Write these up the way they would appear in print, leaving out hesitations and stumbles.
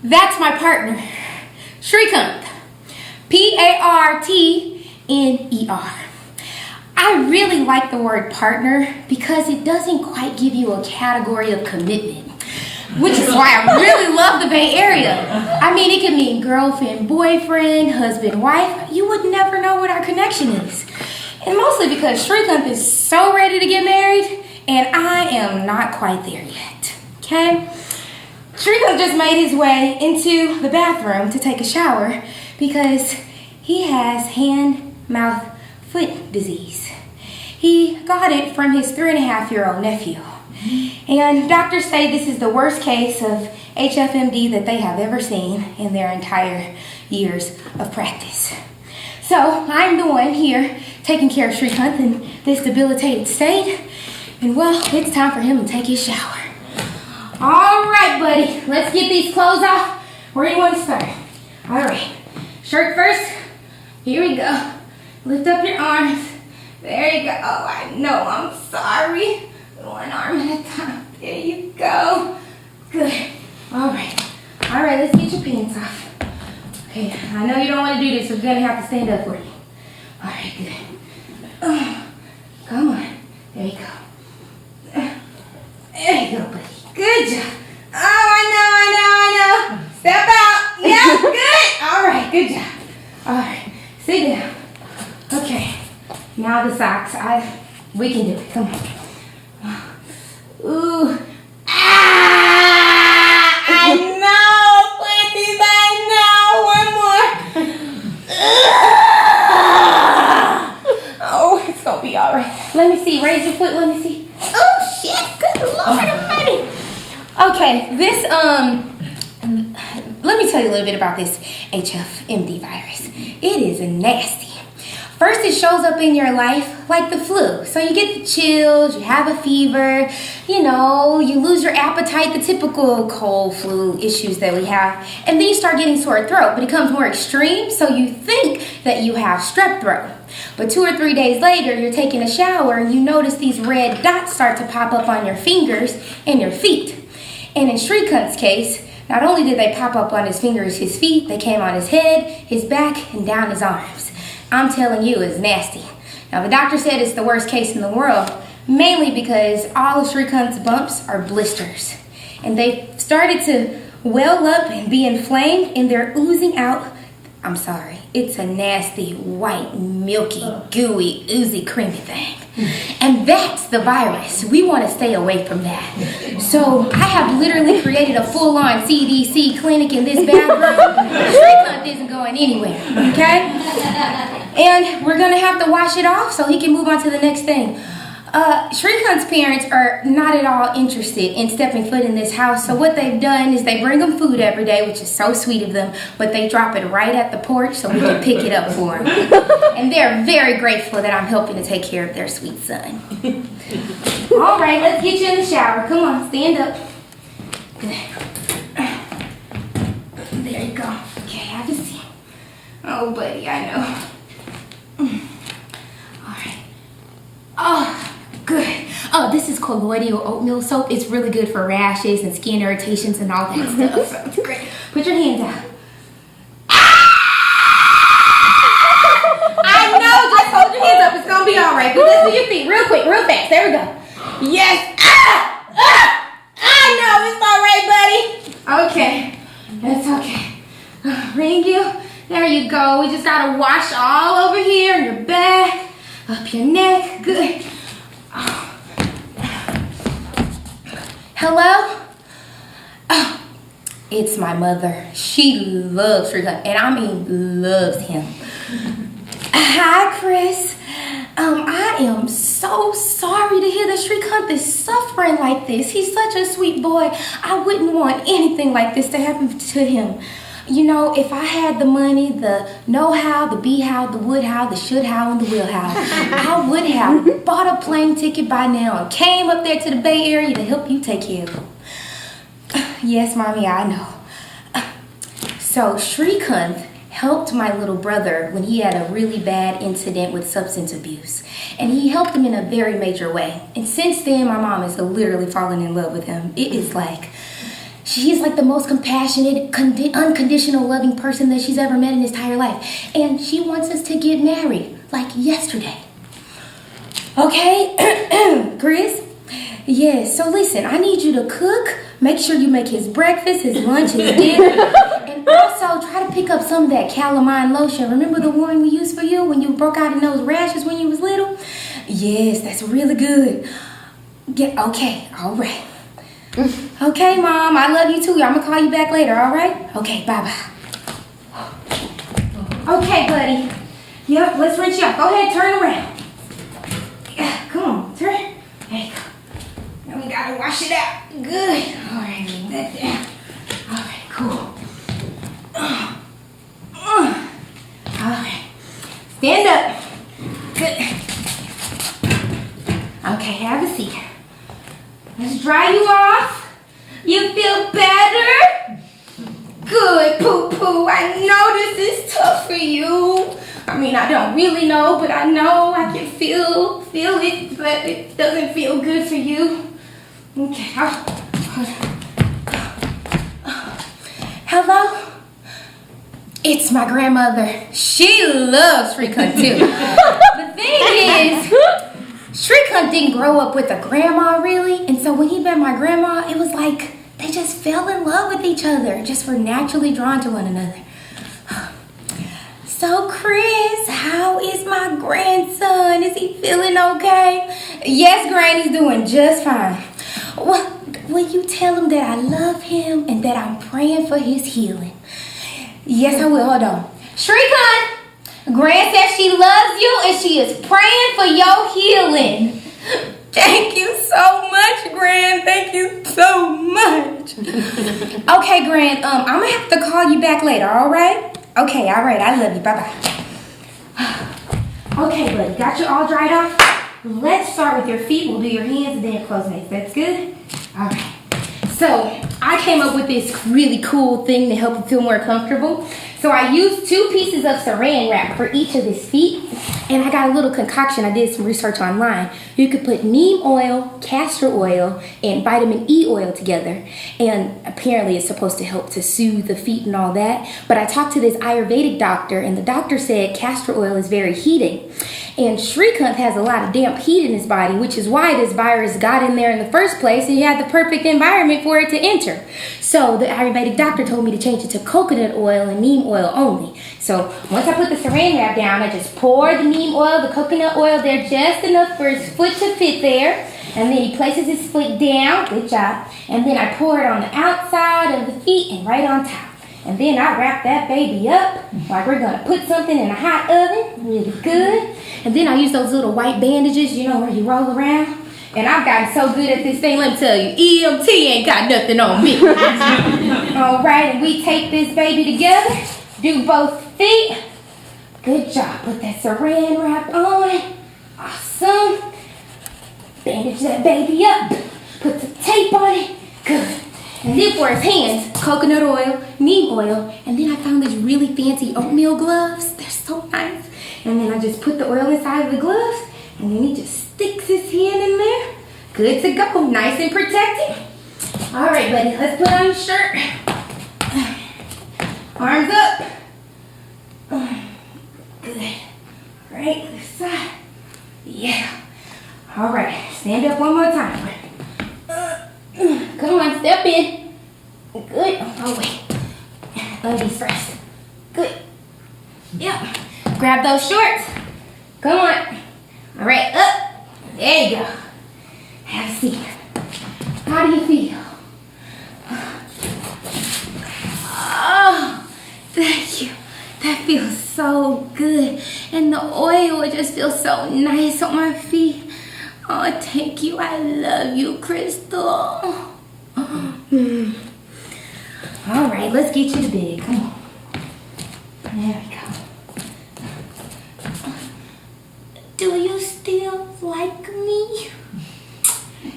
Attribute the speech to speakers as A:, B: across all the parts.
A: That's my partner, Shrikant. Partner. I really like the word partner because it doesn't quite give you a category of commitment, which is why I really love the Bay Area. I mean, it can mean girlfriend, boyfriend, husband, wife. You would never know what our connection is. And mostly because Shrikant is so ready to get married, and I am not quite there yet, okay? Shrikant just made his way into the bathroom to take a shower because he has hand-mouth-foot disease. He got it from his 3.5-year-old nephew. And doctors say this is the worst case of HFMD that they have ever seen in their entire years of practice. So I'm the one here taking care of Shrikant in this debilitated state. And well, it's time for him to take his shower. All right, buddy, let's get these clothes off. Where do you want to start? All right, shirt first. Here we go. Lift up your arms. There you go. Oh, I know, I'm sorry. One arm at a time. There you go. Good. All right, let's get your pants off. Okay, I know you don't want to do this, so you're going to have to stand up for me. All right, good. Come on. There you go. There you go, buddy. Good job. Oh, I know. Step out. Yep, good. All right, good job. All right, sit down. Okay, now the socks. We can do it. Come on. Ooh. I know, Quincy's, I know. One more. Oh, it's gonna be all right. Let me see. Raise your foot. Let me see. Oh shit! Good Lord Almighty. Okay, this let me tell you a little bit about this HFMD virus. It is nasty. First, it shows up in your life like the flu. So you get the chills, you have a fever, you lose your appetite, the typical cold flu issues that we have. And then you start getting sore throat, but it becomes more extreme, so you think that you have strep throat. But 2 or 3 days later, you're taking a shower and you notice these red dots start to pop up on your fingers and your feet. And in Shrikant's case, not only did they pop up on his fingers, his feet, they came on his head, his back, and down his arms. I'm telling you, it's nasty. Now, the doctor said it's the worst case in the world, mainly because all of Shrikant's bumps are blisters. And they started to well up and be inflamed, and they're oozing out. I'm sorry, it's a nasty, white, milky, gooey, oozy, creamy thing. And that's the virus. We want to stay away from that. So I have literally created a full-on CDC clinic in this bathroom. Shrikant isn't going anywhere, okay? And we're going to have to wash it off so he can move on to the next thing. Shrikant's parents are not at all interested in stepping foot in this house, so what they've done is they bring him food every day, which is so sweet of them, but they drop it right at the porch so we can pick it up for him. And they're very grateful that I'm helping to take care of their sweet son. All right, let's get you in the shower. Come on, stand up. Good. There you go. Okay, have a seat. Oh, buddy, I know. All right. Oh, good. Oh, this is colloidal oatmeal soap. It's really good for rashes and skin irritations and all that stuff. So it's great. Put your hands out. I know. Just hold your hands up. It's gonna be all right. But let's do your feet real quick, real fast. There we go. Yes. I know. It's all right, buddy. Okay. That's okay. Ring you. There you go. We just gotta wash all over here, your back, up your neck. Good. Oh. Hello? Oh, it's my mother. She loves Shrikant, and I mean loves him. Hi, Chris. I am so sorry to hear that Shrikant is suffering like this. He's such a sweet boy. I wouldn't want anything like this to happen to him. If I had the money, the know-how, the be-how, the would-how, the should-how, and the will-how, I would have bought a plane ticket by now and came up there to the Bay Area to help you take care of him. Yes, Mommy, I know. So Shrikant helped my little brother when he had a really bad incident with substance abuse. And he helped him in a very major way. And since then, my mom has literally fallen in love with him. It is like She's like the most compassionate, unconditional, loving person that she's ever met in his entire life. And she wants us to get married, like yesterday. Okay, Chris? Yes, so listen, I need you to cook. Make sure you make his breakfast, his lunch, his dinner. And also try to pick up some of that calamine lotion. Remember the one we used for you when you broke out in those rashes when you was little? Yes, that's really good. Yeah, okay, all right. Okay, Mom, I love you too. I'm gonna call you back later, all right? Okay, bye-bye. Okay, buddy. Yep, let's rinse you off. Go ahead, turn around. Yeah, come on, turn. There you go. Now we gotta wash it out. Good. All right, leave that there. All right, cool. All right. Stand up. Good. Okay, have a seat. Let's dry you off. You feel better? Good, Poo-Poo. I know this is tough for you. I mean, I don't really know, but I know I can feel it, but it doesn't feel good for you. Okay. Hello? It's my grandmother. She loves Shrikant too. The thing is, Shrikant didn't grow up with a grandma really, and so when he met my grandma, it was like they just fell in love with each other, just were naturally drawn to one another. So Chris, how is my grandson? Is he feeling okay? Yes, Granny's doing just fine. Well, will you tell him that I love him and that I'm praying for his healing? Yes, I will. Hold on. Shrikant, Gran says she loves you and she is praying for your healing. Thank you so much, Gran. Thank you so much. Okay, Gran, I'm going to have to call you back later, all right? Okay, all right. I love you. Bye-bye. Okay, buddy. Got you all dried off? Let's start with your feet. We'll do your hands and then your clothes next. That's good? All right. So I came up with this really cool thing to help you feel more comfortable. So I used 2 pieces of saran wrap for each of his feet. And I got a little concoction. I did some research online. You could put neem oil, castor oil, and vitamin E oil together. And apparently it's supposed to help to soothe the feet and all that. But I talked to this Ayurvedic doctor, and the doctor said castor oil is very heating. And Shrikant has a lot of damp heat in his body, which is why this virus got in there in the first place, and he had the perfect environment for it to enter. So the Ayurvedic doctor told me to change it to coconut oil and neem oil only. So once I put the saran wrap down, I just pour the neem oil, the coconut oil there just enough for his foot to fit there. And then he places his foot down, good job. And then I pour it on the outside of the feet and right on top. And then I wrap that baby up like we're going to put something in a hot oven, really good. And then I use those little white bandages, you know, where you roll around. And I've gotten so good at this thing, let me tell you, EMT ain't got nothing on me. All right, and we take this baby together, do both feet. Good job. Put that saran wrap on. Awesome. Bandage that baby up. Put the tape on it. Good. And then for his hands, coconut oil, neem oil, and then I found these really fancy oatmeal gloves. They're so nice. And then I just put the oil inside of the gloves, and then he just sticks his hand in there. Good to go. Nice and protected. All right, buddy. Let's put on your shirt. Arms up. Good. All right, other side. Yeah. All right. Stand up one more time. Come on, step in. Good. Oh, wait. Undies first. Good. Yep. Grab those shorts. Come on. All right, up. There you go. Have a seat. How do you feel? Oh, thank you. That feels so good. And the oil, it just feels so nice on my feet. Oh, thank you. I love you, Krystle. All right, let's get you to bed. Come on. There we go. Do you still like me?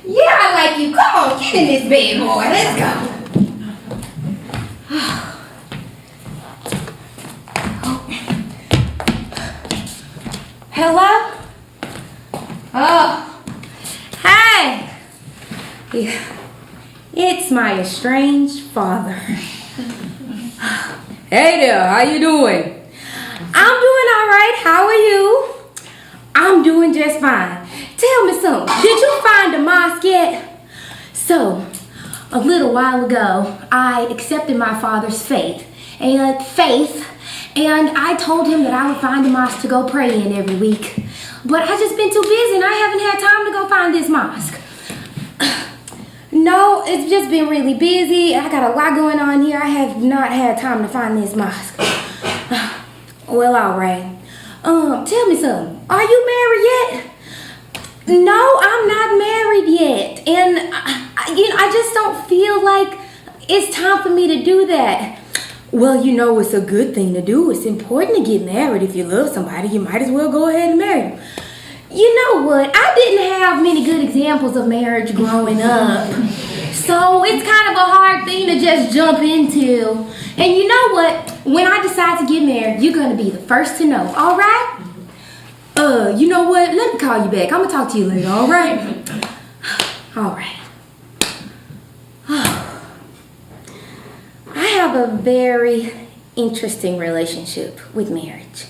A: Yeah, I like you. Come on, get in this bed, boy. Let's go. Hello? Oh. Hey. It's my estranged father.
B: Hey there, how you doing?
A: I'm doing all right. How are you? I'm doing just fine. Tell me something. Did you find a mosque yet? So, a little while ago, I accepted my father's faith, and I told him that I would find a mosque to go pray in every week. But I just been too busy, and I haven't had time to go find this mosque. No, it's just been really busy. I got a lot going on here. I have not had time to find this mosque. Well, all right. Tell me something. Are you married yet? No, I'm not married yet. And, I just don't feel like it's time for me to do that. Well, it's a good thing to do. It's important to get married. If you love somebody, you might as well go ahead and marry them. You know what? I didn't have many good examples of marriage growing up. So it's kind of a hard thing to just jump into. And you know what? When I decide to get married, you're going to be the first to know. All right? You know what? Let me call you back. I'm going to talk to you later. All right? All right. I have a very interesting relationship with marriage.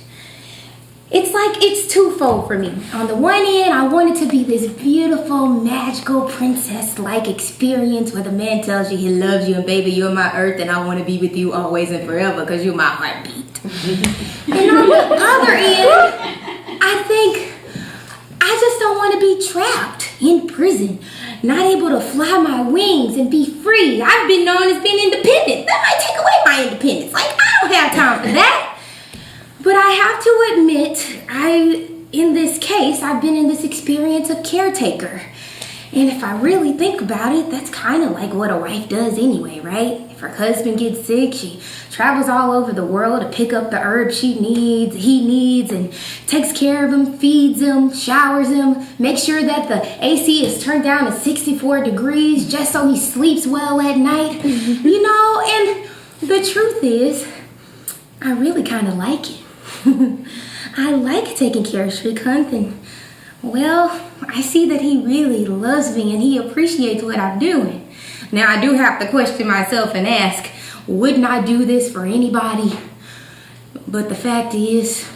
A: It's twofold for me. On the one end, I want it to be this beautiful, magical, princess-like experience where the man tells you he loves you and baby, you're my earth and I want to be with you always and forever because you're my heartbeat. And on the other end, I think I just don't want to be trapped in prison, not able to fly my wings and be free. I've been known as being independent. That might take away my independence. I don't have time for that. But I have to admit, in this case, I've been in this experience of caretaker. And if I really think about it, that's kind of like what a wife does anyway, right? If her husband gets sick, she travels all over the world to pick up the herbs he needs, and takes care of him, feeds him, showers him, makes sure that the AC is turned down to 64 degrees just so he sleeps well at night. And the truth is, I really kind of like it. I like taking care of Shrikant, and I see that he really loves me and he appreciates what I'm doing. Now I do have to question myself and ask, wouldn't I do this for anybody? But the fact is,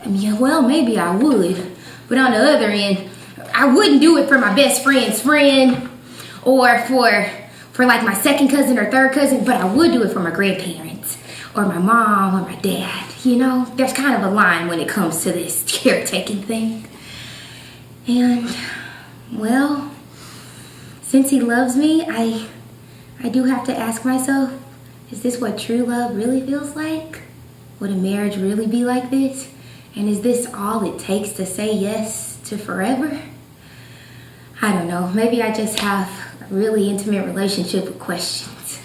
A: maybe I would. But on the other end, I wouldn't do it for my best friend's friend or for like my second cousin or third cousin, but I would do it for my grandparents or my mom or my dad. There's kind of a line when it comes to this caretaking thing. And, since he loves me, I do have to ask myself, is this what true love really feels like? Would a marriage really be like this? And is this all it takes to say yes to forever? I don't know. Maybe I just have a really intimate relationship with questions.